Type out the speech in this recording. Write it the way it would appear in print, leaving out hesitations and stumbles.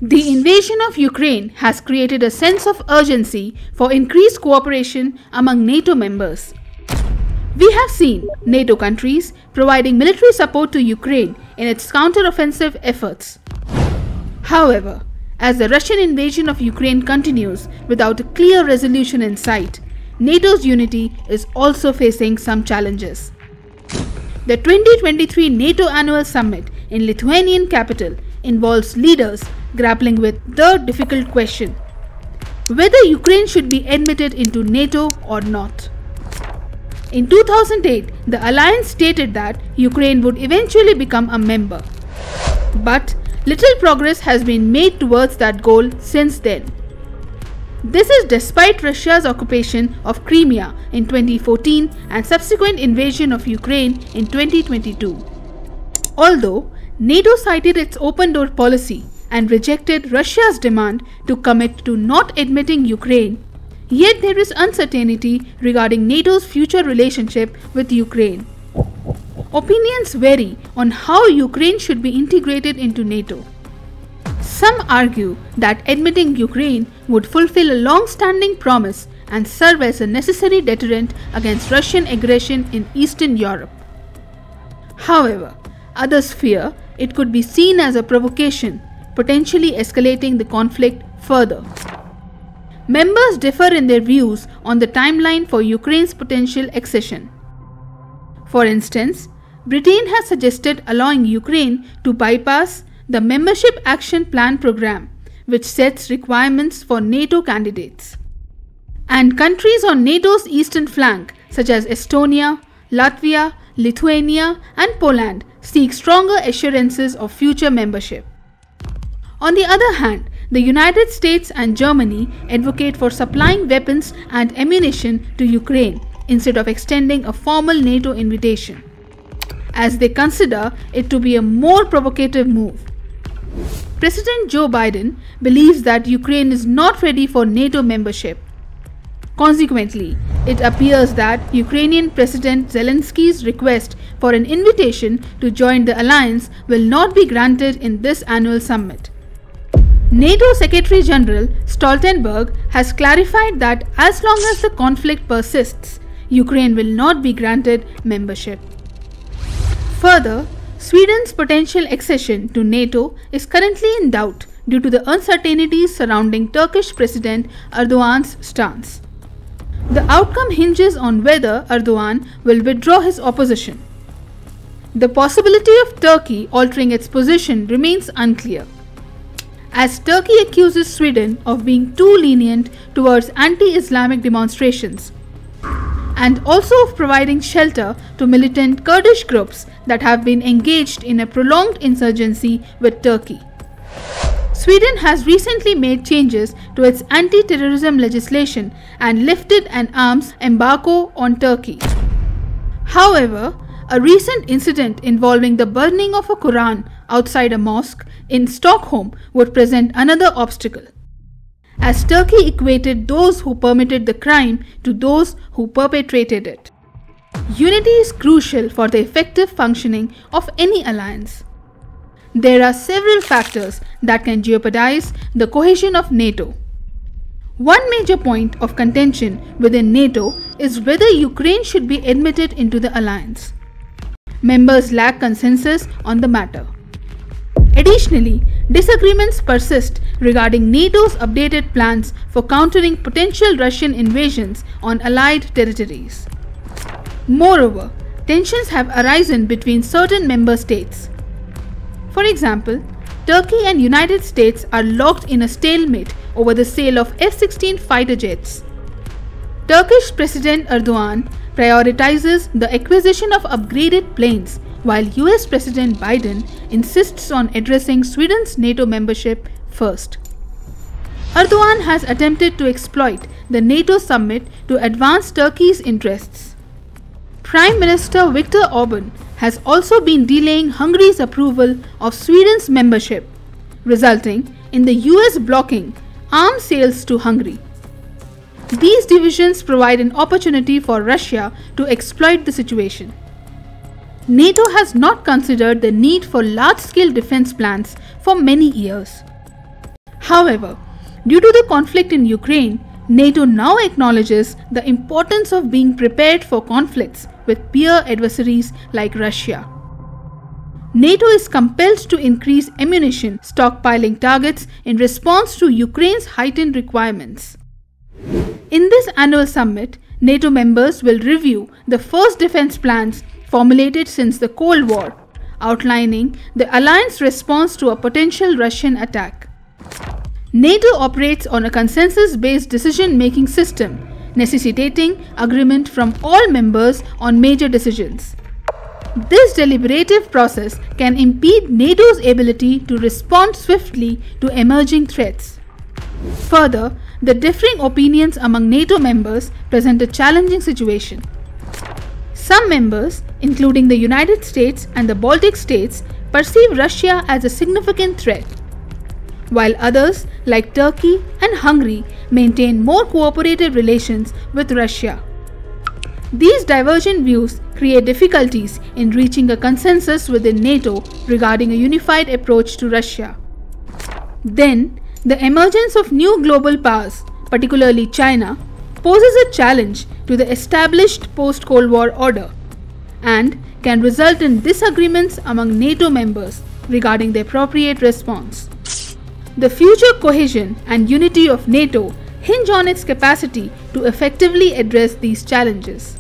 The invasion of Ukraine has created a sense of urgency for increased cooperation among NATO members. We have seen NATO countries providing military support to Ukraine in its counter-offensive efforts. However, as the Russian invasion of Ukraine continues without a clear resolution in sight, NATO's unity is also facing some challenges. The 2023 NATO Annual Summit in Lithuanian capital involves leaders grappling with the difficult question whether Ukraine should be admitted into NATO or not. In 2008, the alliance stated that Ukraine would eventually become a member. But little progress has been made towards that goal since then. This is despite Russia's occupation of Crimea in 2014 and subsequent invasion of Ukraine in 2022. Although NATO cited its open door policy and rejected Russia's demand to commit to not admitting Ukraine, yet there is uncertainty regarding NATO's future relationship with Ukraine. Opinions vary on how Ukraine should be integrated into NATO. Some argue that admitting Ukraine would fulfill a long-standing promise and serve as a necessary deterrent against Russian aggression in Eastern Europe. However, others fear it could be seen as a provocation, potentially escalating the conflict further. Members differ in their views on the timeline for Ukraine's potential accession. For instance, Britain has suggested allowing Ukraine to bypass the Membership Action Plan program, which sets requirements for NATO candidates. And countries on NATO's eastern flank, such as Estonia, Latvia, Lithuania, and Poland, seek stronger assurances of future membership. On the other hand, the United States and Germany advocate for supplying weapons and ammunition to Ukraine instead of extending a formal NATO invitation, as they consider it to be a more provocative move. President Joe Biden believes that Ukraine is not ready for NATO membership. Consequently, it appears that Ukrainian President Zelensky's request for an invitation to join the alliance will not be granted in this annual summit. NATO Secretary General Stoltenberg has clarified that as long as the conflict persists, Ukraine will not be granted membership. Further, Sweden's potential accession to NATO is currently in doubt due to the uncertainties surrounding Turkish President Erdogan's stance. The outcome hinges on whether Erdogan will withdraw his opposition. The possibility of Turkey altering its position remains unclear, as Turkey accuses Sweden of being too lenient towards anti-Islamic demonstrations and also of providing shelter to militant Kurdish groups that have been engaged in a prolonged insurgency with Turkey. Sweden has recently made changes to its anti-terrorism legislation and lifted an arms embargo on Turkey. However, a recent incident involving the burning of a Quran outside a mosque in Stockholm would present another obstacle, as Turkey equated those who permitted the crime to those who perpetrated it. Unity is crucial for the effective functioning of any alliance. There are several factors that can jeopardize the cohesion of NATO. One major point of contention within NATO is whether Ukraine should be admitted into the alliance. Members lack consensus on the matter. Additionally, disagreements persist regarding NATO's updated plans for countering potential Russian invasions on Allied territories. Moreover, tensions have arisen between certain member states. For example, Turkey and United States are locked in a stalemate over the sale of F-16 fighter jets. Turkish President Erdogan prioritizes the acquisition of upgraded planes, while US President Biden insists on addressing Sweden's NATO membership first. Erdogan has attempted to exploit the NATO summit to advance Turkey's interests. Prime Minister Viktor Orban has also been delaying Hungary's approval of Sweden's membership, resulting in the US blocking arms sales to Hungary. These divisions provide an opportunity for Russia to exploit the situation. NATO has not considered the need for large-scale defense plans for many years. However, due to the conflict in Ukraine, NATO now acknowledges the importance of being prepared for conflicts with peer adversaries like Russia. NATO is compelled to increase ammunition stockpiling targets in response to Ukraine's heightened requirements. In this annual summit, NATO members will review the first defense plans formulated since the Cold War, outlining the alliance response to a potential Russian attack. NATO operates on a consensus-based decision-making system, necessitating agreement from all members on major decisions. This deliberative process can impede NATO's ability to respond swiftly to emerging threats. Further, the differing opinions among NATO members present a challenging situation. Some members, including the United States and the Baltic states, perceive Russia as a significant threat, while others, like Turkey and Hungary, maintain more cooperative relations with Russia. These divergent views create difficulties in reaching a consensus within NATO regarding a unified approach to Russia. Then, the emergence of new global powers, particularly China, poses a challenge to the established post-Cold War order and can result in disagreements among NATO members regarding the appropriate response. The future cohesion and unity of NATO hinge on its capacity to effectively address these challenges.